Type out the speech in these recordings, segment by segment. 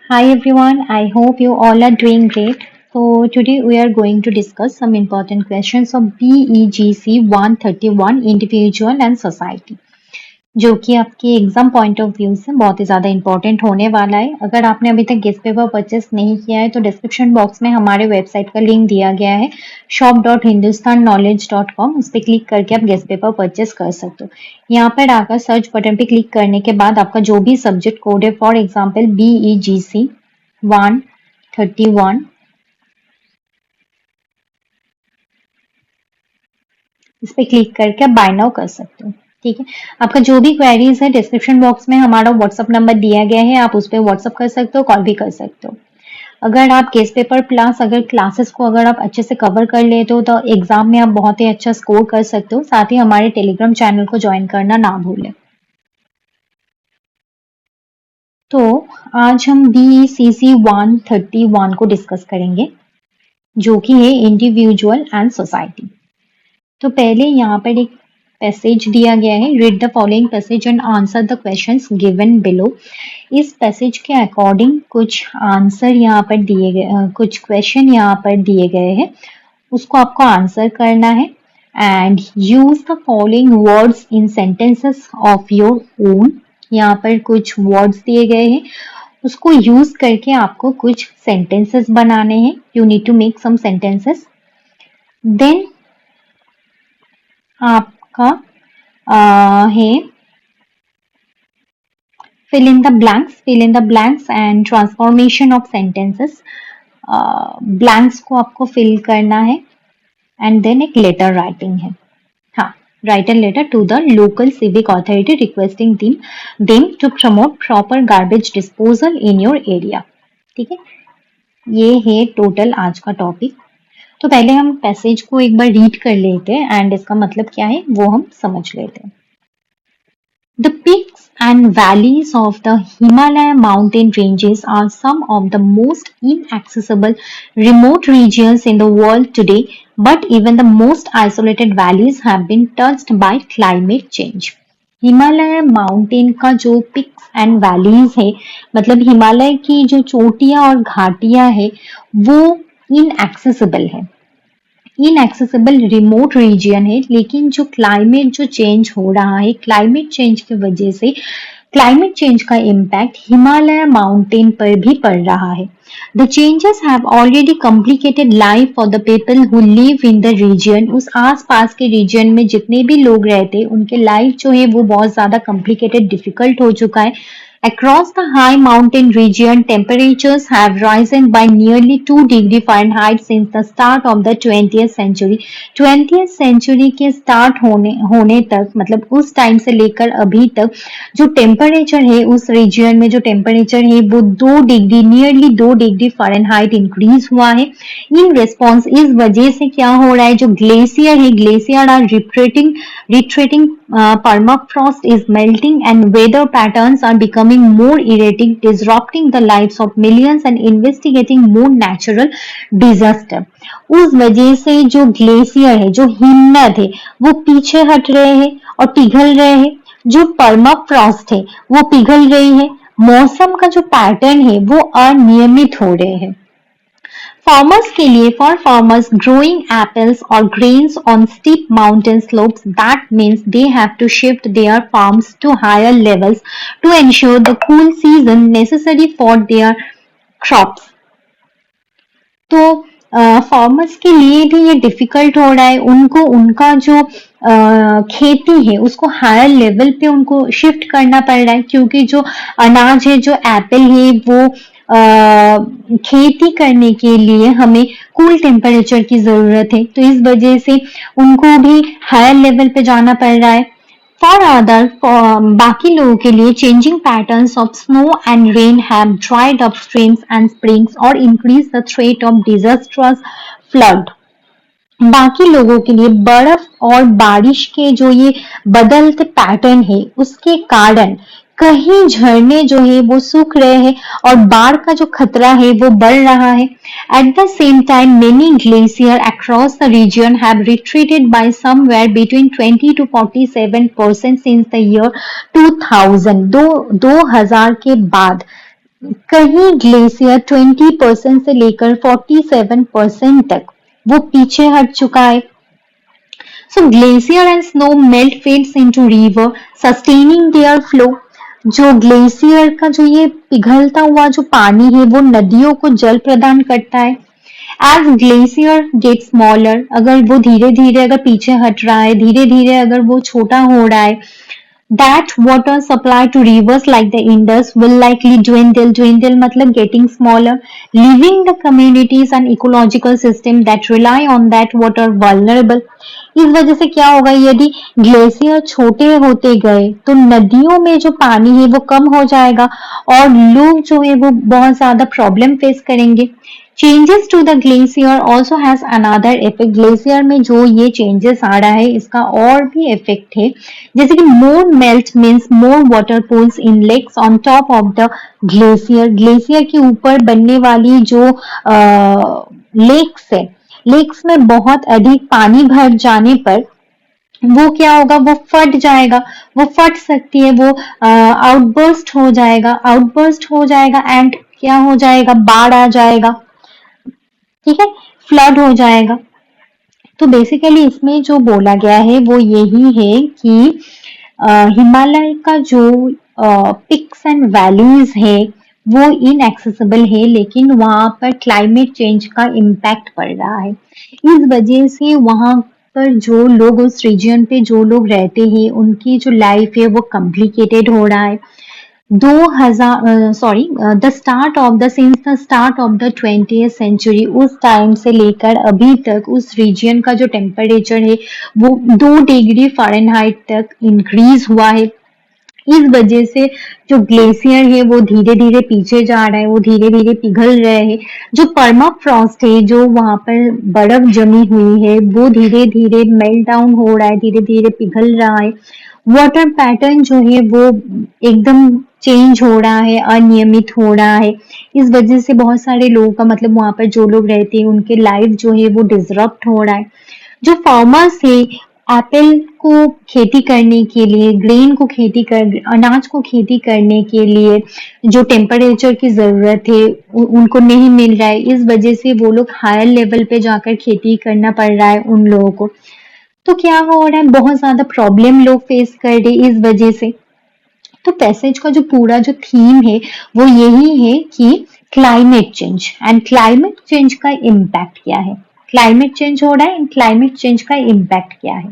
Hi everyone, I hope you all are doing great. So today we are going to discuss some important questions of BEGC 131 Individual and Society. जो कि आपके exam point of view से बहुत ही ज़्यादा important होने वाला है। अगर आपने अभी तक गेस्ट पेपर परचेस नहीं किया है तो डिस्क्रिप्शन बॉक्स में हमारे वेबसाइट का लिंक दिया गया है shop.hindustanknowledge.com। उस पर क्लिक करके आप गेस्ट पेपर परचेस कर सकते हो। यहाँ पर आकर सर्च बटन पे क्लिक करने के बाद आपका जो भी सब्जेक्ट कोड है, फॉर एग्जाम्पल BEGC 131, इस पे क्लिक करके आप बाय नाउ कर सकते हो। ठीक है, आपका जो भी क्वेरीज है डिस्क्रिप्शन बॉक्स में हमारा व्हाट्सअप नंबर दिया गया है, आप उस पर व्हाट्सअप कर सकते हो, कॉल भी कर सकते हो। अगर आप गेस्ट पेपर प्लस अगर क्लासेस को अगर आप अच्छे से कवर कर लेते हो तो एग्जाम में आप बहुत ही अच्छा स्कोर कर सकते हो। साथ ही हमारे टेलीग्राम चैनल को ज्वाइन करना ना भूलें। तो आज हम BECC 131 को डिस्कस करेंगे, जो कि है इंडिविजुअल एंड सोसाइटी। तो पहले यहाँ पर एक पैसेज दिया गया है, read the following passage and answer the questions given below. इस पैसेज के अकॉर्डिंग कुछ आंसर यहाँ पर दिए गए, कुछ क्वेश्चन यहाँ पर दिए गए हैं, उसको आपको आंसर करना है। And use the following words in sentences of your own. यहाँ पर कुछ वर्ड्स दिए गए हैं, उसको यूज करके आपको कुछ सेंटेंसेस बनाने हैं। You need to make some sentences. Then आपका है fill in the blanks and transformation of sentences। Blanks को आपको फिल करना है एंड देन एक लेटर राइटिंग है। हाँ, write a letter to the local civic authority requesting them to promote proper garbage disposal in your area। ठीक है, ये है टोटल आज का टॉपिक। तो पहले हम पैसेज को एक बार रीड कर लेते हैं एंड इसका मतलब क्या है वो हम समझ लेते हैं। The peaks and valleys of the Himalaya mountain ranges are some of the most inaccessible remote regions in the world today, but even the most isolated valleys have been touched by climate change। Himalaya mountain का जो pics and valleys है, मतलब हिमालय की जो चोटियां और घाटियां है, वो इनएक्सेसिबल है। इनएक्सेसिबल रिमोट रीजन है, लेकिन जो क्लाइमेट जो चेंज हो रहा है, क्लाइमेट चेंज की वजह से क्लाइमेट चेंज का इम्पैक्ट हिमालय माउंटेन पर भी पड़ रहा है। The changes have already complicated life for the people who live in the region. उस आसपास के रीजन में जितने भी लोग रहते हैं उनके लाइफ जो है वो बहुत ज्यादा कॉम्प्लिकेटेड, डिफिकल्ट हो चुका है। Across the high mountain region, temperatures have risen by nearly 2 degree Fahrenheit since the start of the 20th century। 20th century के स्टार्ट होने तक, मतलब उस टाइम से लेकर अभी तक जो टेम्परेचर है उस रीजन में, जो टेम्परेचर है वो 2 degree, nearly 2 degree Fahrenheit increase हुआ है। इन रिस्पॉन्स इस वजह से क्या हो रहा है, जो ग्लेशियर है, glacier are retreating, permafrost is melting and weather patterns are becoming more erratic, disrupting the lives of millions and investigating more natural disaster। उस वजह से जो ग्लेशियर है, जो हिमनद है, वो पीछे हट रहे हैं और पिघल रहे हैं। जो परमाफ्रॉस्ट है वो पिघल रही है। मौसम का जो पैटर्न है वो अनियमित हो रहे हैं। फार्मर्स के लिए, for farmers growing apples or grains on steep mountain slopes, that means they have to shift their farms to higher levels to ensure the cool season necessary for their crops। तो farmers के लिए भी ये difficult हो रहा है, उनको उनका जो खेती है उसको हायर लेवल पे उनको शिफ्ट करना पड़ रहा है, क्योंकि जो अनाज है, जो एप्पल है, वो खेती करने के लिए हमें कूल टेम्परेचर की जरूरत है। तो इस वजह से उनको भी हायर लेवल पे जाना पड़ रहा है। फॉर अदर, बाकी लोगों के लिए changing patterns of snow and rain have dried up streams and springs और increase the threat of disastrous flood. बाकी लोगों के लिए बर्फ और बारिश के जो ये बदलते पैटर्न है उसके कारण कहीं झरने जो है वो सूख रहे हैं और बाढ़ का जो खतरा है वो बढ़ रहा है। At the same time many glacier across the region have retreated by somewhere between 20 to 47% since the year 2000। 2000 के बाद कहीं ग्लेशियर 20% से लेकर 47% तक वो पीछे हट चुका है। So glacier and snow melt fades into river, sustaining their flow. जो ग्लेशियर का जो ये पिघलता हुआ जो पानी है वो नदियों को जल प्रदान करता है। एज ग्लेशियर गेट स्मॉलर, अगर वो धीरे धीरे अगर पीछे हट रहा है, धीरे धीरे अगर वो छोटा हो रहा है, that water supply to rivers like the Indus will likely dwindle मतलब getting smaller, leaving the communities and ecological system that rely on that water vulnerable. इस वजह से क्या होगा, यदि ग्लेशियर छोटे होते गए तो नदियों में जो पानी है वो कम हो जाएगा और लोग जो है वो बहुत ज्यादा प्रॉब्लम फेस करेंगे। Changes to the glacier also has another effect. Glacier में जो ये चेंजेस आ रहा है इसका और भी इफेक्ट है, जैसे कि more melt means more water pools in lakes on top of the glacier. Glacier के ऊपर बनने वाली जो लेक्स है, लेक्स में बहुत अधिक पानी भर जाने पर वो क्या होगा, वो फट जाएगा, वो फट सकती है, वो आउटबर्स्ट हो जाएगा एंड क्या हो जाएगा, बाढ़ आ जाएगा, ठीक है, फ्लड हो जाएगा। तो बेसिकली इसमें जो बोला गया है वो यही है कि हिमालय का जो पिक्स एंड वैलीज है वो इनएक्सेसिबल है, लेकिन वहां पर क्लाइमेट चेंज का इम्पैक्ट पड़ रहा है। इस वजह से वहां पर जो लोग उस रीजन पे जो लोग रहते हैं उनकी जो लाइफ है वो कॉम्प्लिकेटेड हो रहा है। 2000 sorry the start of the since the start of the 20th century, उस टाइम से लेकर अभी तक उस रीजन का जो टेम्परेचर है वो 2 डिग्री फ़ारेनहाइट तक इंक्रीज हुआ है। इस वजह से जो ग्लेशियर है वो धीरे धीरे पीछे जा रहा है, वो धीरे धीरे पिघल रहे हैं। जो परमाफ्रॉस्ट है, जो वहां पर बर्फ जमी हुई है, वो धीरे धीरे मेल्ट डाउन हो रहा है, धीरे धीरे पिघल रहा है। वाटर पैटर्न जो है वो एकदम चेंज हो रहा है, अनियमित हो रहा है। इस वजह से बहुत सारे लोगों का मतलब वहां पर जो लोग रहते हैं उनके लाइफ जो है वो डिसरप्ट हो रहा है। जो फार्मर्स है, एप्पल को खेती करने के लिए, ग्रेन को खेती कर अनाज को खेती करने के लिए जो टेम्परेचर की जरूरत है उनको नहीं मिल रहा है। इस वजह से वो लोग हायर लेवल पे जाकर खेती करना पड़ रहा है उन लोगों को। तो क्या हो रहा है, बहुत ज्यादा प्रॉब्लम लोग फेस कर रहे इस वजह से। तो पैसेज का जो पूरा जो थीम है वो यही है कि climate change and climate change का इम्पैक्ट क्या है। क्लाइमेट चेंज हो रहा है एंड क्लाइमेट चेंज का इम्पैक्ट क्या है,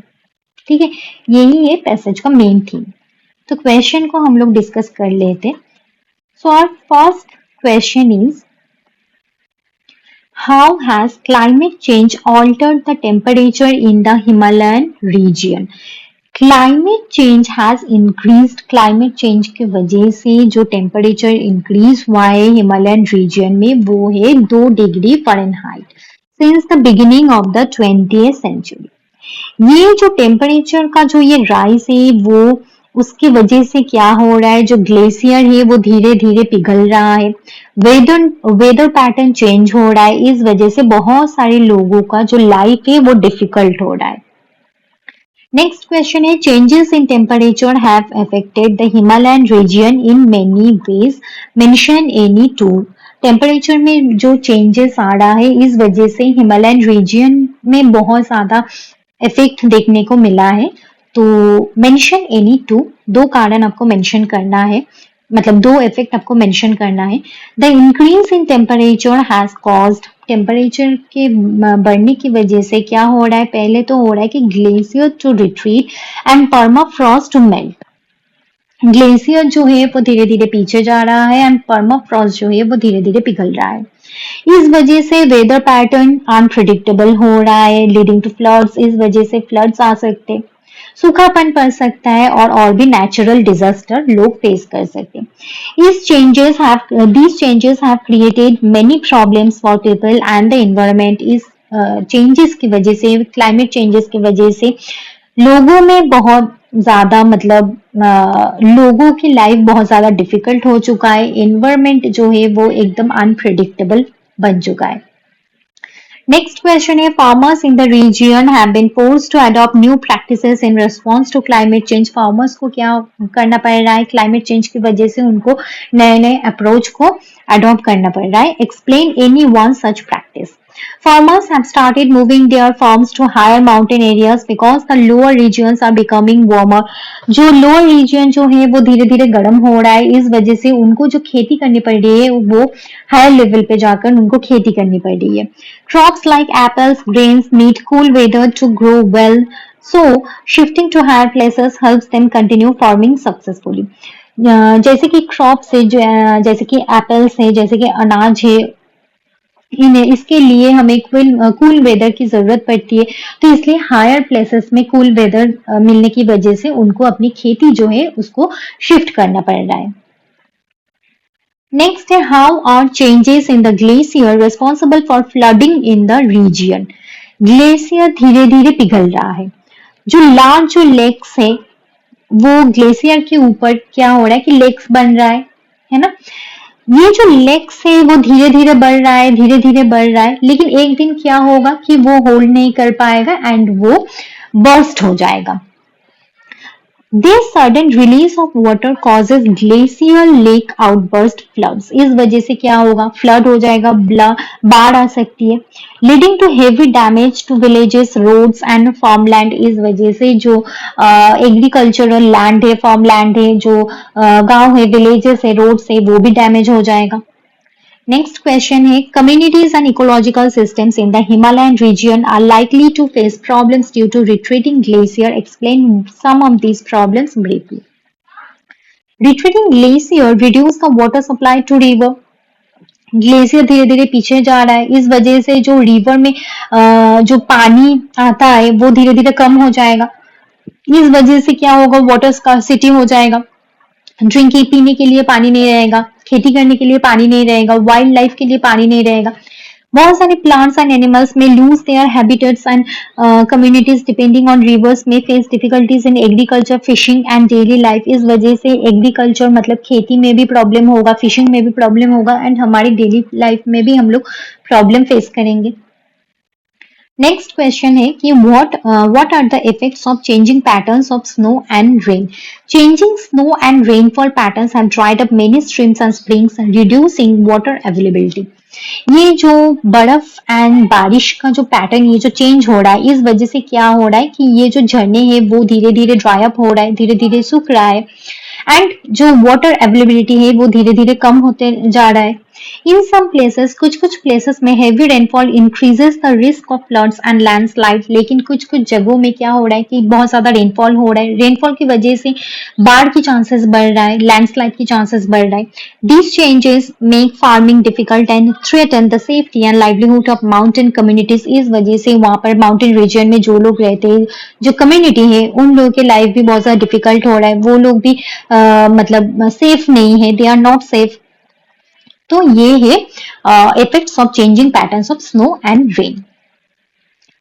ठीक है। यही है पैसेज का मेन थीम। तो क्वेश्चन को हम लोग डिस्कस कर लेते। So our first question is, how has climate change altered the temperature in the Himalayan region? Climate change has increased. Climate change की वजह से जो टेम्परेचर इंक्रीज हुआ है हिमालयन रीजन में वो है 2 degree Fahrenheit since the beginning of the 20th century. ये जो टेम्परेचर का जो ये राइज है वो उसकी वजह से क्या हो रहा है, जो ग्लेशियर है वो धीरे धीरे पिघल रहा है, वेदर वेदर पैटर्न चेंज हो रहा है। इस वजह से बहुत सारे लोगों का जो लाइफ है वो डिफिकल्ट हो रहा है। नेक्स्ट क्वेश्चन है, changes in temperature have affected the Himalayan region in many ways, mention any two. Temperature में जो चेंजेस आ रहा है इस वजह से हिमालयन रीजन में बहुत ज्यादा इफेक्ट देखने को मिला है। तो मेंशन एनी टू, 2 कारण आपको मेंशन करना है, मतलब 2 इफेक्ट आपको मेंशन करना है। The increase in temperature has caused, temperature के बढ़ने की वजह से क्या हो रहा है, पहले तो हो रहा है कि glacier to retreat and permafrost to melt. Glacier जो है वो धीरे धीरे पीछे जा रहा है एंड परमाफ्रॉस्ट जो है वो धीरे धीरे पिघल रहा है। इस वजह से वेदर पैटर्न अनप्रिडिक्टेबल हो रहा है, लीडिंग टू फ्लड्स। इस वजह से फ्लड्स आ सकते, सूखापन पड़ सकता है और भी नेचुरल डिजास्टर लोग फेस कर सकते हैं। these changes have created many problems for people and the environment। इस चेंजेस की वजह से, क्लाइमेट चेंजेस की वजह से लोगों में बहुत ज्यादा मतलब लोगों की लाइफ बहुत ज्यादा डिफिकल्ट हो चुका है। एनवायरमेंट जो है वो एकदम अनप्रिडिक्टेबल बन चुका है। Next question है farmers in the region have been forced to adopt new practices in response to climate change. Farmers को क्या करना पड़ रहा है climate change की वजह से उनको नए नए approach को adopt करना पड़ रहा है. Explain any one such practice. Farmers have started moving their farms to higher mountain areas because the lower regions are becoming warmer. जो lower region जो है वो धीरे धीरे गर्म हो रहा है, इस वजह से उनको जो खेती करनी पड़ रही है वो higher level पे जाकर उनको खेती करनी पड़ रही है. Crops like apples, grains need cool weather to grow well. So shifting to higher places helps them continue farming successfully. जैसे कि क्रॉप्स है, जैसे कि एप्पल्स है, जैसे कि अनाज है, इन्हें इसके लिए हमें कूल वेदर की जरूरत पड़ती है, तो इसलिए हायर प्लेसेस में कूल वेदर मिलने की वजह से उनको अपनी खेती जो है उसको शिफ्ट करना पड़ रहा है. नेक्स्ट है how are changes in the glacier responsible for flooding in the region. Glacier धीरे धीरे पिघल रहा है. जो लार्ज जो लेक्स है वो ग्लेशियर के ऊपर क्या हो रहा है कि लेक्स बन रहा है ना. ये जो लेक्स है वो धीरे धीरे बढ़ रहा है, धीरे धीरे बढ़ रहा है, लेकिन एक दिन क्या होगा कि वो होल्ड नहीं कर पाएगा एंड वो बर्स्ट हो जाएगा. This sudden release of water causes glacial lake outburst floods. इस वजह से क्या होगा, फ्लड हो जाएगा, बाढ़ आ सकती है, leading to heavy damage to villages, roads and farmland. इस वजह से जो एग्रीकल्चरल लैंड है, फार्म लैंड है, जो गांव है, विलेजेस है, रोड्स है, वो भी डैमेज हो जाएगा. Next question है communities and ecological systems in the Himalayan region are likely to face problems due to retreating glacier. Explain some of these problems briefly. Retreating glacier reduce the water supply to river. Glacier धीरे धीरे पीछे जा रहा है, इस वजह से जो रिवर में जो पानी आता है वो धीरे धीरे कम हो जाएगा. इस वजह से क्या होगा, वाटर स्कार्सिटी हो जाएगा, ड्रिंकिंग पीने के लिए पानी नहीं रहेगा, खेती करने के लिए पानी नहीं रहेगा, वाइल्ड लाइफ के लिए पानी नहीं रहेगा. बहुत सारे plants and animals may lose their habitats and communities depending on rivers may face difficulties in agriculture, fishing and daily life. इस वजह से एग्रीकल्चर मतलब खेती में भी प्रॉब्लम होगा, फिशिंग में भी प्रॉब्लम होगा एंड हमारी डेली लाइफ में भी हम लोग प्रॉब्लम फेस करेंगे. नेक्स्ट क्वेश्चन है कि what are the effects of changing patterns of snow and rain. Changing snow and rainfall patterns have dried up many streams and springs, reducing water availability. ये जो बर्फ एंड बारिश का जो pattern ये जो चेंज हो रहा है, इस वजह से क्या हो रहा है कि ये जो झरने हैं वो धीरे धीरे ड्राई अप हो रहा है, धीरे धीरे सूख रहा है एंड जो वाटर अवेलेबिलिटी है वो धीरे धीरे कम होते जा रहा है. इन सम प्लेसेस, कुछ कुछ प्लेसेस में heavy rainfall increases the risk of floods and landslide. लेकिन कुछ कुछ जगहों में क्या हो रहा है कि बहुत ज्यादा रेनफॉल हो रहा है, रेनफॉल की वजह से बाढ़ की चांसेस बढ़ रहा है, लैंडस्लाइड की चांसेस बढ़ रहा है. These changes make farming difficult and threaten the safety and livelihood of mountain communities. इस वजह से वहां पर माउंटेन रीजन में जो लोग रहते हैं, जो कम्युनिटी है, उन लोगों की लाइफ भी बहुत ज्यादा डिफिकल्ट हो रहा है, वो लोग भी मतलब सेफ नहीं है, दे आर नॉट सेफ. तो ये है effects of changing patterns of snow and rain.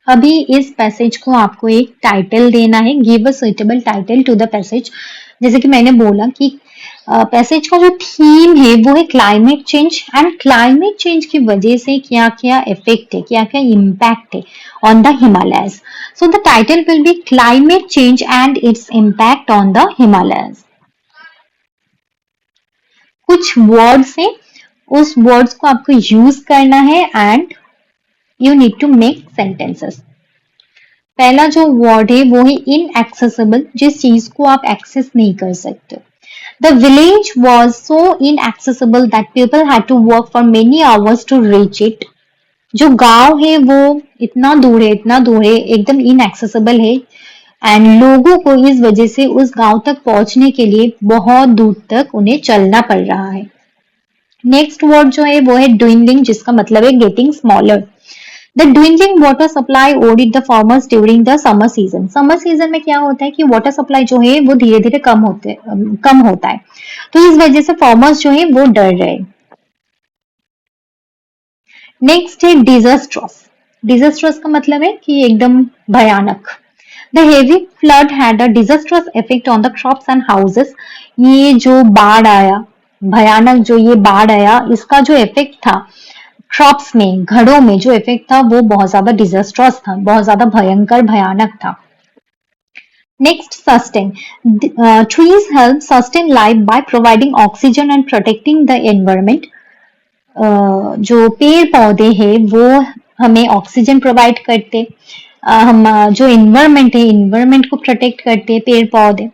अभी इस पैसेज को आपको एक टाइटल देना है, give a suitable title to the passage. जैसे कि मैंने बोला कि पैसेज का जो थीम है वो है climate change and climate change की वजह से क्या क्या इफेक्ट है, क्या क्या इम्पैक्ट है on the Himalayas. So the title will be climate change and its impact on the Himalayas. कुछ वर्ड्स हैं, उस वर्ड्स को आपको यूज करना है and you need to make sentences. पहला जो वर्ड है वो है इनएक्सेसिबल, जिस चीज को आप एक्सेस नहीं कर सकते. The village was so inaccessible that people had to work for many hours to reach it. जो गांव है वो इतना दूर है, इतना दूर है, एकदम इनएक्सेसिबल है एंड लोगों को इस वजह से उस गांव तक पहुंचने के लिए बहुत दूर तक उन्हें चलना पड़ रहा है. नेक्स्ट वर्ड जो है वो है dwindling, जिसका मतलब है getting smaller. The dwindling water supply eroded the farmers during the summer season. Summer season में क्या होता है कि वाटर सप्लाई जो है वो धीरे धीरे कम होता है, तो इस वजह से फार्मर्स जो है वो डर रहे. नेक्स्ट है डिजास्ट्रस. डिजास्ट्रस का मतलब है कि एकदम भयानक. The heavy flood had a disastrous effect on the crops and houses. ये जो बाढ़ आया, भयानक जो ये बाढ़ आया, इसका जो इफेक्ट था क्रॉप्स में, घरों में जो इफेक्ट था वो बहुत ज्यादा डिजास्ट्रस था, बहुत ज्यादा भयंकर भयानक था। Next, sustain. Trees help sustain life by providing oxygen and protecting the environment. जो पेड़ पौधे हैं वो हमें ऑक्सीजन प्रोवाइड करते, हम जो इन्वायरमेंट है इन्वायरमेंट को प्रोटेक्ट करते हैं पेड़ पौधे।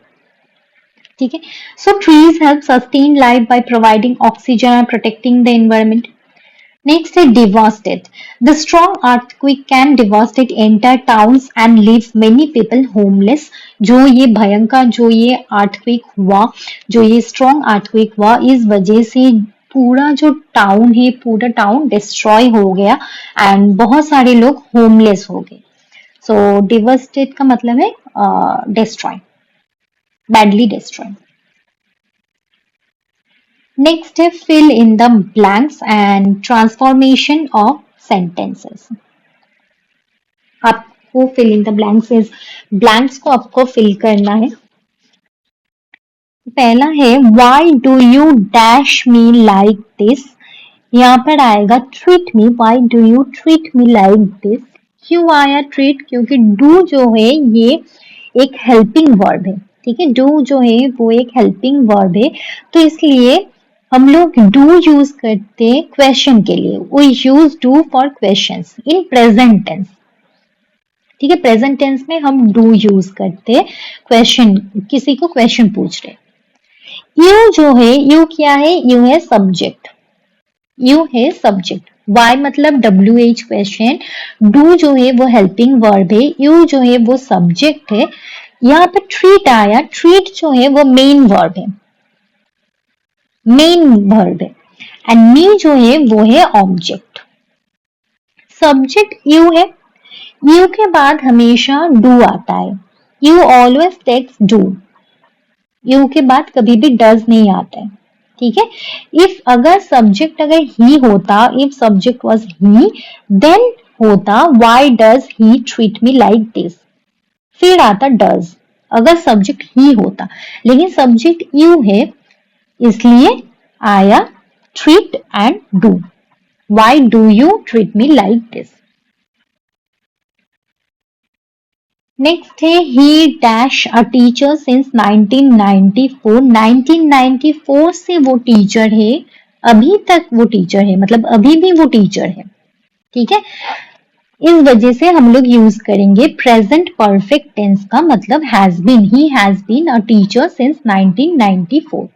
ठीक है, so trees help sustain life by providing oxygen and protecting the environment. Next है devastate. The strong earthquake can devastate entire towns and leave many people homeless. जो ये भयंकर जो ये earthquake हुआ, जो ये strong earthquake हुआ, इस वजह से पूरा जो टाउन है पूरा टाउन डिस्ट्रॉय हो गया एंड बहुत सारे लोग होमलेस हो गए। सो devastate का मतलब है डिस्ट्रॉय, बैडली डिस्ट्रॉय। नेक्स्ट है fill in the blanks and transformation of sentences. आपको fill in the blanks को आपको fill करना है। पहला है why do you dash me like this? यहाँ पर आएगा treat me, why do you treat me like this? क्यों आया treat? क्योंकि do जो है ये एक हेल्पिंग वर्ब है। ठीक है, डू जो है वो एक हेल्पिंग वर्ब है, तो इसलिए हम लोग डू यूज करते हैं क्वेश्चन के लिए। We use do for questions in present tense. ठीक है, प्रेजेंट टेंस में हम डू यूज करते हैं क्वेश्चन, किसी को क्वेश्चन पूछ रहे। यू जो है, यू क्या है? यू है सब्जेक्ट, यू है सब्जेक्ट। वाई मतलब WH क्वेश्चन, डू जो है वो हेल्पिंग वर्ब है, यू जो है वो सब्जेक्ट है। यहाँ पे ट्रीट आया, ट्रीट जो है वो मेन वर्ब है, मेन वर्ब है, एंड मी जो है वो है ऑब्जेक्ट। सब्जेक्ट यू है, यू के बाद हमेशा डू आता है, you always takes do, you के बाद कभी भी डज नहीं आता है। ठीक है, इफ अगर सब्जेक्ट अगर ही होता, if subject was he, then होता why does he treat me like this, फिर आता डज अगर सब्जेक्ट ही होता, लेकिन सब्जेक्ट यू है इसलिए आया treat and do. Why do you treat me like this. Next है he dash a teacher since 1994। 1994 से वो टीचर है, अभी तक वो टीचर है, मतलब अभी भी वो टीचर है। ठीक है, इस वजह से हम लोग यूज करेंगे प्रेजेंट परफेक्ट टेंस का मतलब has been, he has been a teacher since 1994।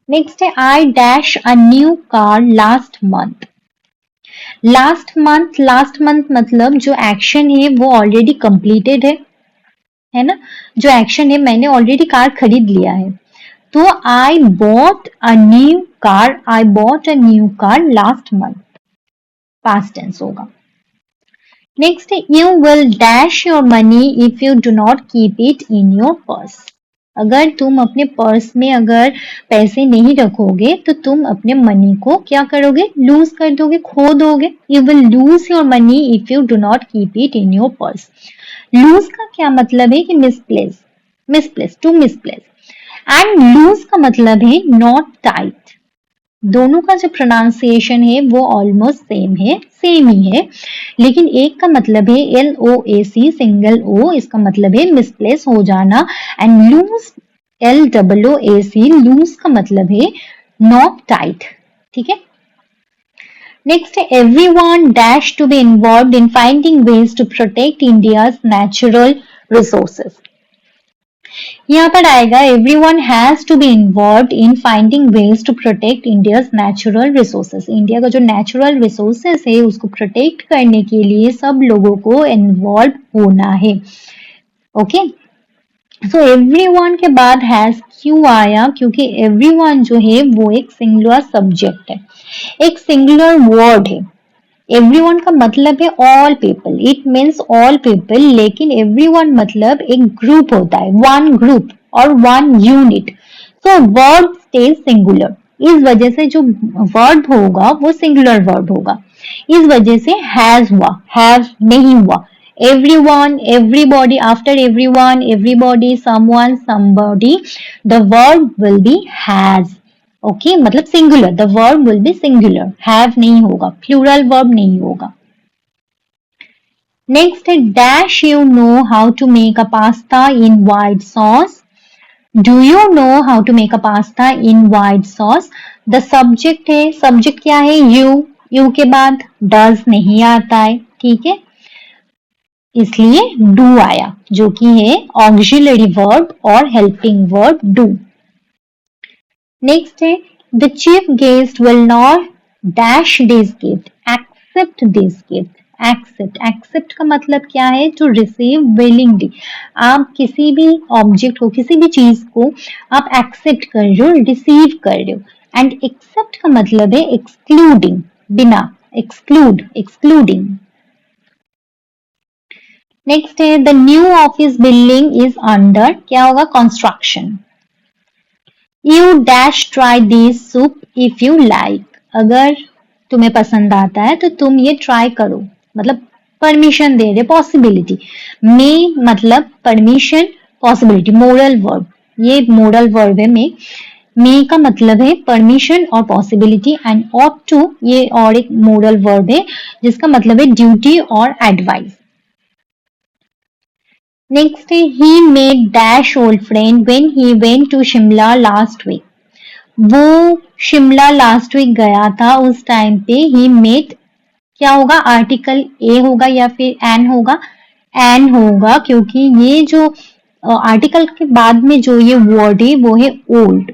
Next है I dash a new car last month. Last month मतलब जो एक्शन है वो ऑलरेडी कंप्लीटेड है ना, जो एक्शन है मैंने ऑलरेडी कार खरीद लिया है, तो I bought a new car, I bought a new car last month, past tense होगा। Next, you will dash your money if you do not keep it in your purse. अगर तुम अपने purse में अगर पैसे नहीं रखोगे तो तुम अपने मनी को क्या करोगे? लूज कर दोगे, खो दोगे। You will lose your money if you do not keep it in your purse. Lose का क्या मतलब है कि misplace, misplace, to misplace, and lose का मतलब है नॉट टाइट। दोनों का जो प्रोनाउंसिएशन है वो ऑलमोस्ट सेम है, सेम ही है, लेकिन एक का मतलब है LOAC सिंगल ओ, इसका मतलब है मिसप्लेस हो जाना, एंड लूज LOOAC लूज का मतलब है नॉट टाइट। ठीक है, नेक्स्ट है everyone dash to be involved in finding ways to protect India's natural resources. यहाँ पर आएगा everyone has to be involved in finding ways to protect India's natural resources। India का जो नेचुरल रिसोर्सेस है उसको प्रोटेक्ट करने के लिए सब लोगों को इन्वॉल्व होना है। ओके, सो everyone के बाद has क्यों आया? क्योंकि everyone जो है वो एक सिंगुलर सब्जेक्ट है, एक सिंगुलर वर्ड है। एवरीवन का मतलब है all people, it means all people, लेकिन एवरीवन मतलब एक ग्रुप होता है, वन ग्रुप और one unit, so word stage singular. इस वजह से जो वर्ड होगा वो सिंगुलर वर्ड होगा, इस वजह से हैज हुआ, हैव नहीं हुआ। Everyone, everybody, after everyone, everybody, someone, somebody, the word will be has. Okay मतलब singular, the verb will be singular, have नहीं होगा, प्लूरल वर्ब नहीं होगा। नेक्स्ट है dash you know how to make a pasta in white sauce. Do you know how to make a pasta in white sauce. The subject है, subject क्या है, you के बाद डज नहीं आता है, ठीक है, इसलिए डू आया जो कि है ऑक्सिलरी वर्ब और हेल्पिंग वर्ब डू। नेक्स्ट है the chief guest will not dash this gift accept this gift. Accept, accept का मतलब क्या है, टू रिसीव विलिंगली। आप किसी भी ऑब्जेक्ट को, किसी भी चीज को आप एक्सेप्ट कर रहे हो, रिसीव कर रहे हो। एंड एक्सेप्ट का मतलब है एक्सक्लूडिंग, बिना, एक्सक्लूड, एक्सक्लूडिंग। नेक्स्ट है the new office building is under, क्या होगा, construction. You dash try this soup if you like. अगर तुम्हें पसंद आता है तो तुम ये ट्राई करो, मतलब परमिशन दे रहे, पॉसिबिलिटी। मे मतलब परमिशन, पॉसिबिलिटी, मोरल वर्ब, ये मोरल वर्ब है मे का मतलब है परमिशन और पॉसिबिलिटी, एंड ऑट टू ये और एक मोरल वर्ब है जिसका मतलब है ड्यूटी और एडवाइस। नेक्स्ट है he met dash old friend when he went to Shimla last week. वो शिमला लास्ट वीक गया था, उस टाइम पे ही मेट, क्या होगा, आर्टिकल ए होगा या फिर एन होगा, एन होगा क्योंकि ये जो आर्टिकल के बाद में जो ये वर्ड है वो है old.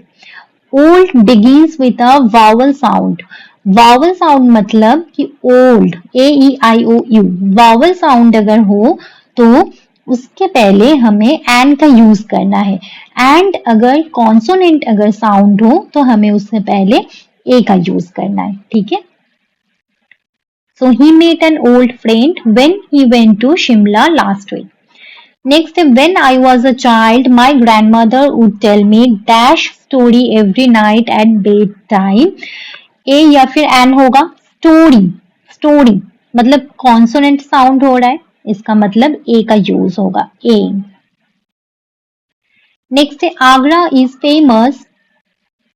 Old begins with a vowel sound. Vowel sound मतलब कि old, A E I O U, vowel sound अगर हो तो उसके पहले हमें एन का यूज करना है। एंड अगर कॉन्सोनेंट अगर साउंड हो तो हमें उससे पहले ए का यूज करना है, ठीक है। So he met an old friend when he went to Shimla last week. Next, when I was a child, my grandmother would tell me dash story every night at bedtime. ए या फिर एन होगा, story, story मतलब consonant sound हो रहा है, इसका मतलब ए का यूज होगा, ए। नेक्स्ट है Agra is famous,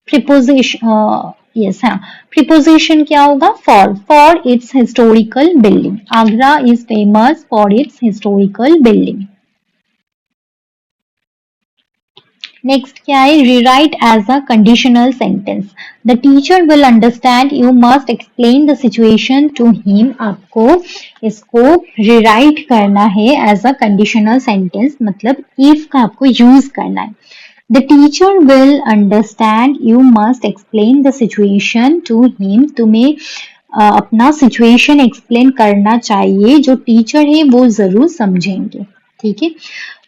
preposition, yes हाँ, प्रिपोजिशन क्या होगा, for its historical building. Agra is famous for its historical building. Next क्या है, rewrite as a conditional sentence. The teacher will understand, you must explain the situation to him. आपको इसको rewrite करना है as a conditional sentence, मतलब if का आपको use करना है। The teacher will understand, you must explain the situation to him. तुम्हें अपना सिचुएशन एक्सप्लेन करना चाहिए, जो टीचर है वो जरूर समझेंगे, ठीक है।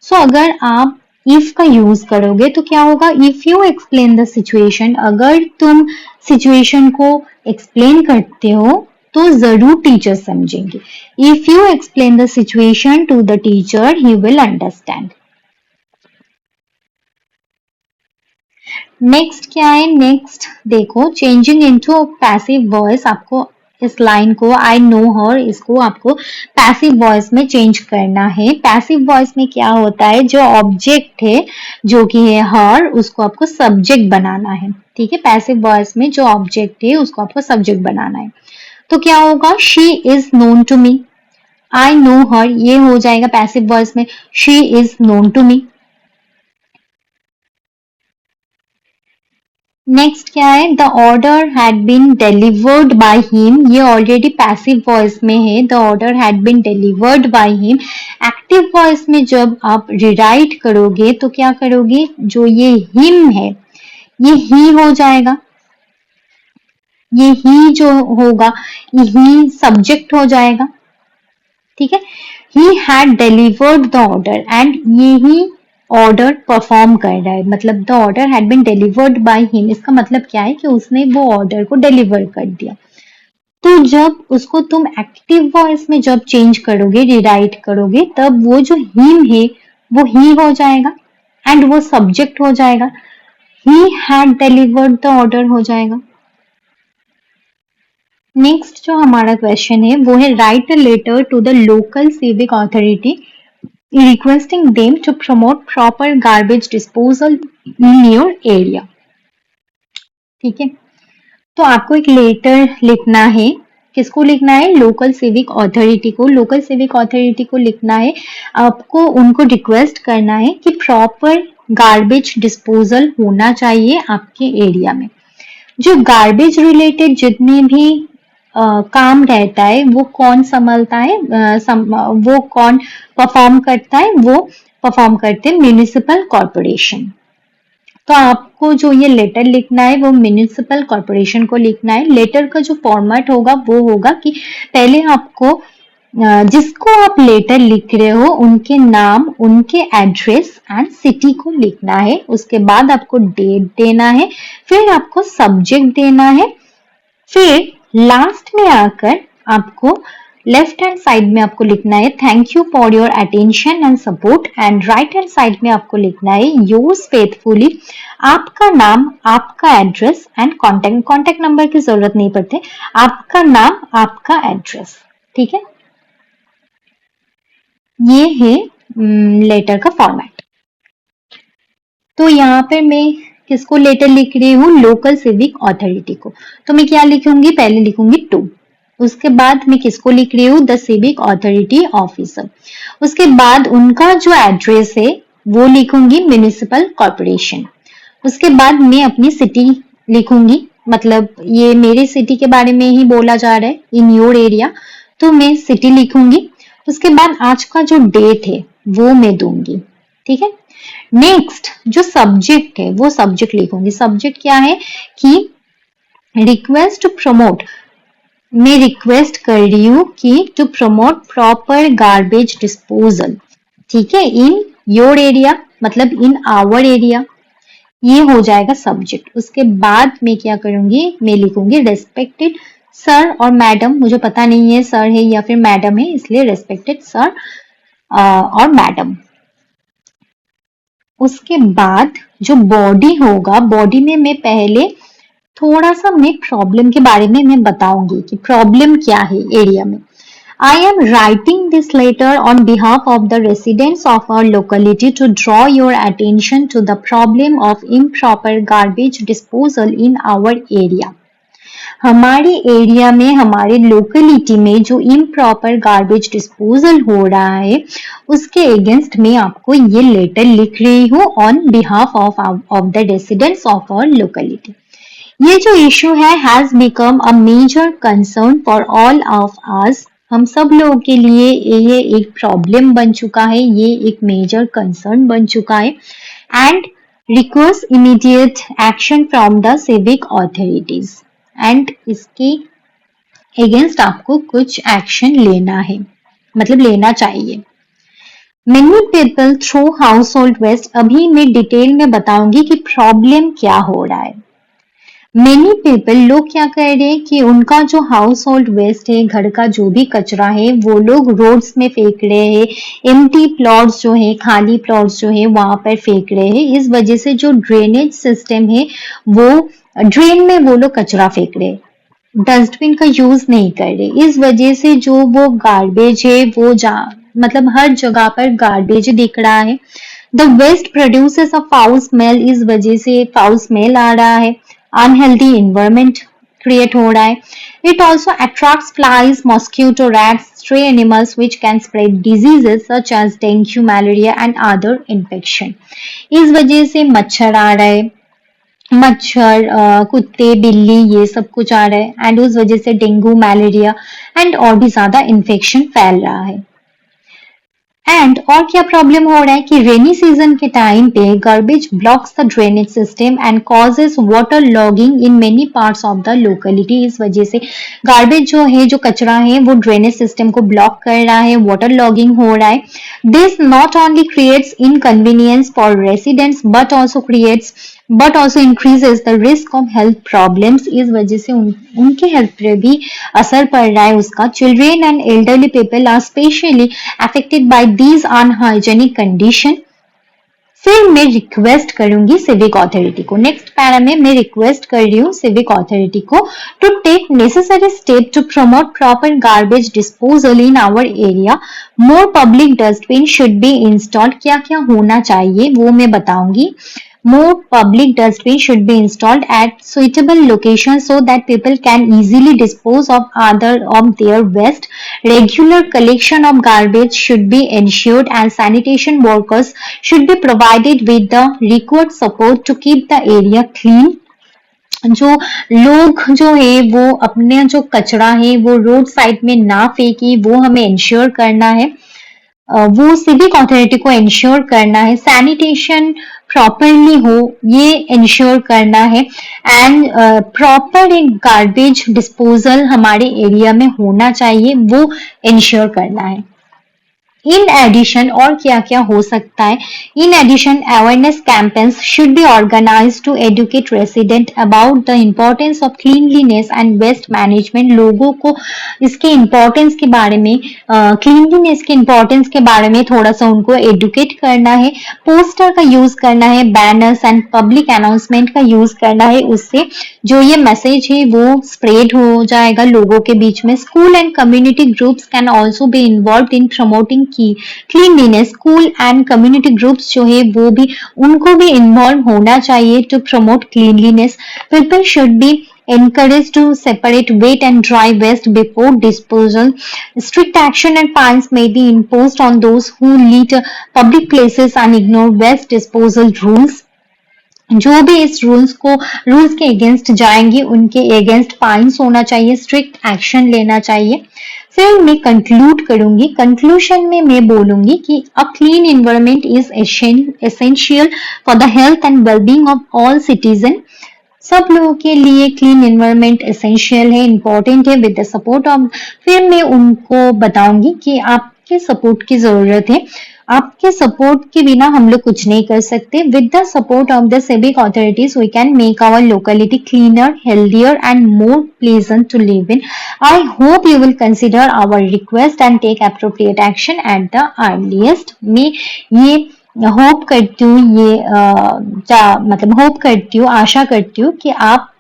सो अगर आप इफ का यूज करोगे तो क्या होगा, if you explain the situation, अगर तुम सिचुएशन को एक्सप्लेन करते हो तो जरूर टीचर समझेंगे। If you explain the situation to the teacher he will understand. Next क्या है, नेक्स्ट देखो, चेंजिंग इनटू पैसिव वॉइस। आपको इस लाइन को आई नो हर, इसको आपको पैसिव वॉइस में चेंज करना है। पैसिव वॉइस में क्या होता है, जो ऑब्जेक्ट है जो कि है हर, उसको आपको सब्जेक्ट बनाना है, ठीक है। पैसिव वॉइस में जो ऑब्जेक्ट है उसको आपको सब्जेक्ट बनाना है। तो क्या होगा, she is known to me, I know her, ये हो जाएगा पैसिव वॉइस में, she is known to me. Next क्या है, the order had been delivered by him, ये ऑलरेडी पैसिव वॉइस में है, the order had been delivered by him. Active voice में जब आप रिराइट करोगे तो क्या करोगे, जो ये हिम है ये ही हो जाएगा, ये ही जो होगा ये ही सब्जेक्ट हो जाएगा, ठीक है। He had delivered the order, and ये ही ऑर्डर परफॉर्म कर रहा है, मतलब the order had been delivered by him, इसका मतलब क्या है कि उसने वो ऑर्डर को डिलीवर कर दिया। तो जब उसको तुम एक्टिव वॉइस में जब चेंज करोगे, रिराइट करोगे, तब वो जो हिम है वो ही हो जाएगा एंड वो सब्जेक्ट हो जाएगा, he had delivered the order हो जाएगा। नेक्स्ट जो हमारा क्वेश्चन है वो है write a letter to the local civic authority requesting them to promote proper garbage disposal in your area. ठीक है। तो आपको एक लेटर लिखना है। किसको लिखना है? लोकल सिविक अथॉरिटी को। लोकल सिविक अथॉरिटी को लिखना है। आपको उनको रिक्वेस्ट करना है कि प्रॉपर गार्बेज डिस्पोजल होना चाहिए आपके एरिया में। जो गार्बेज रिलेटेड जितने भी काम रहता है वो कौन संभालता है, वो कौन परफॉर्म करता है? वो परफॉर्म करते हैं म्युनिसिपल कॉर्पोरेशन। तो आपको जो ये लेटर लिखना है वो म्युनिसिपल कॉर्पोरेशन को लिखना है। लेटर का जो फॉर्मेट होगा वो होगा कि पहले आपको जिसको आप लेटर लिख रहे हो उनके नाम, उनके एड्रेस एंड सिटी को लिखना है। उसके बाद आपको डेट देना है, फिर आपको सब्जेक्ट देना है, फिर लास्ट में आकर आपको लेफ्ट हैंड साइड में आपको लिखना है thank you for your attention and support, and right hand side में आपको लिखना है योर्स फेथफुली, आपका नाम, आपका address and contact. Contact number की जरूरत नहीं पड़ती, आपका नाम, आपका एड्रेस। ठीक है, ये है लेटर का फॉर्मेट। तो यहाँ पर मैं किसको लेटर लिख रही हूँ? लोकल सिविक अथॉरिटी को। तो मैं क्या लिखूंगी? पहले लिखूंगी टू, उसके बाद मैं किसको लिख रही हूँ? The civic authority officer. उसके बाद उनका जो एड्रेस है वो लिखूंगी म्युनिसिपल कॉर्पोरेशन। उसके बाद मैं अपनी सिटी लिखूंगी, मतलब ये मेरे सिटी के बारे में ही बोला जा रहा है, इन योर एरिया, तो मैं सिटी लिखूंगी। उसके बाद आज का जो डेट है वो मैं दूंगी। ठीक है, नेक्स्ट जो सब्जेक्ट है वो सब्जेक्ट लिखूंगी। सब्जेक्ट क्या है कि रिक्वेस्ट टू प्रमोट, मैं रिक्वेस्ट कर रही हूँ कि to promote proper garbage disposal. ठीक है, इन योर एरिया, मतलब इन आवर एरिया, ये हो जाएगा सब्जेक्ट। उसके बाद मैं क्या करूंगी? मैं लिखूंगी रेस्पेक्टेड सर और मैडम, मुझे पता नहीं है सर है या फिर मैडम है, इसलिए रेस्पेक्टेड सर और मैडम। उसके बाद जो बॉडी होगा, बॉडी में मैं पहले थोड़ा सा मैं प्रॉब्लम के बारे में मैं बताऊंगी कि प्रॉब्लम क्या है एरिया में। I am writing this letter on behalf of the residents of our locality to draw your attention to the problem of improper garbage disposal in our area. हमारे एरिया में, हमारे लोकेलिटी में जो improper garbage disposal हो रहा है उसके against में आपको ये लेटर लिख रही हूँ on behalf of the residents of our locality. ये जो इशू है has become a major concern for all of us. हम सब लोगों के लिए ये एक प्रॉब्लम बन चुका है, ये एक मेजर कंसर्न बन चुका है, and request immediate action from the civic authorities. And इसके अगेंस्ट आपको कुछ एक्शन लेना है, मतलब लेना चाहिए। Many people throw household waste, अभी मैं डिटेल में बताऊंगी कि प्रॉब्लम क्या हो रहा है। मेनी पीपल, लोग क्या कर रहे हैं कि उनका जो हाउस होल्ड वेस्ट है, घर का जो भी कचरा है, वो लोग रोड्स में फेंक रहे हैं, एम्प्टी प्लॉट्स जो है, खाली प्लॉट्स जो है वहां पर फेंक रहे हैं। इस वजह से जो ड्रेनेज सिस्टम है वो ड्रेन में वो लोग कचरा फेंक रहे हैं, डस्टबिन का यूज नहीं कर रहे। इस वजह से जो वो गार्बेज है वो मतलब हर जगह पर गार्बेज दिख रहा है। The waste produces a foul smell, इस वजह से फाउल स्मेल आ रहा है, अनहेल्दी इन्वायरमेंट क्रिएट हो रहा है। It also attracts flies, mosquito, rats, stray animals which can spread diseases such as dengue, malaria and other infection. इस वजह से मच्छर आ रहा है, मच्छर, कुत्ते, बिल्ली, ये सब कुछ आ रहा है, एंड उस वजह से डेंगू, मलेरिया एंड और भी ज्यादा इन्फेक्शन फैल रहा है। एंड और क्या प्रॉब्लम हो रहा है कि रेनी सीजन के टाइम पे garbage blocks the drainage system and causes water logging in many parts of the locality. इस वजह से गार्बेज जो है, जो कचरा है, वो ड्रेनेज सिस्टम को ब्लॉक कर रहा है, वाटर लॉगिंग हो रहा है। This not only creates inconvenience for residents but also increases the risk of health problems. इस वजह से उनके हेल्थ पे भी असर पड़ रहा है उसका। Children and elderly people are specially affected by these unhygienic condition. फिर मैं रिक्वेस्ट करूंगी सिविक अथॉरिटी को, नेक्स्ट पैरा में मैं रिक्वेस्ट कर रही हूँ सिविक अथॉरिटी को to take necessary step to promote proper garbage disposal in our area. More public dustbin should be installed. क्या क्या होना चाहिए वो मैं बताऊंगी। More public dustbin should be installed at suitable locations so that people can easily dispose of their waste. Regular collection of garbage should be ensured and sanitation workers should be provided with the required support to keep the area clean. जो लोग जो है वो अपने जो कचरा है वो रोड साइड में ना फेंके, वो हमें इंश्योर करना है। वो सिविक अथॉरिटी को इंश्योर करना है, सैनिटेशन प्रॉपरली हो ये इंश्योर करना है, एंड प्रॉपर एक गार्बेज डिस्पोजल हमारे एरिया में होना चाहिए, वो इंश्योर करना है। इन एडिशन और क्या क्या हो सकता है, in addition awareness campaigns should be organise to educate resident about the importance of cleanliness and waste management. लोगों को इसके इम्पोर्टेंस के बारे में, क्लीनलीनेस के इम्पोर्टेंस के बारे में थोड़ा सा उनको एडुकेट करना है। पोस्टर का यूज करना है, बैनर्स एंड पब्लिक अनाउंसमेंट का यूज करना है, उससे जो ये मैसेज है वो स्प्रेड हो जाएगा लोगों के बीच में। School and community groups can also be involve in promoting की cleanliness. School and community groups जो है वो भी, उनको भी इन्वॉल्व होना चाहिए to promote cleanliness. People should be encouraged to separate wet and dry waste before disposal. Strict action and fines may be imposed on those who litter public places and ignore waste disposal rules. जो भी इस rules के against जाएंगे उनके against fines होना चाहिए, strict action लेना चाहिए। फिर मैं कंक्लूड करूंगी। कंक्लूजन में मैं बोलूंगी कि a clean environment is essential for the health and wellbeing of all citizen. सब लोगों के लिए क्लीन एनवायरनमेंट एसेंशियल है, इंपॉर्टेंट है। विद द सपोर्ट ऑफ, फिर मैं उनको बताऊंगी कि आपके सपोर्ट की जरूरत है, आपके सपोर्ट के बिना हम लोग कुछ नहीं कर सकते। With the support of the civic authorities we can make our locality cleaner, healthier and more pleasant to live in. I hope you will consider our request and take appropriate action at the earliest. मैं ये hope करती हूँ, hope करती हूँ, आशा करती हूँ कि आप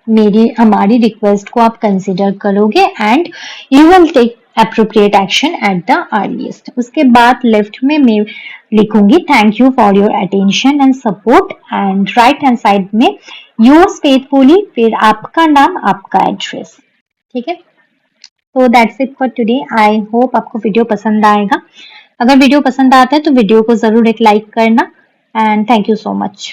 हमारी रिक्वेस्ट को आप कंसिडर करोगे and you will take appropriate action at the earliest. उसके बाद लेफ्ट में मैं लिखूंगी thank you for your attention and support, and right hand side में योर्स फेथफुली, फिर आपका नाम, आपका एड्रेस। ठीक है, तो that's it for today. I hope आपको वीडियो पसंद आएगा। अगर वीडियो पसंद आता है तो वीडियो को जरूर एक लाइक करना, and thank you so much.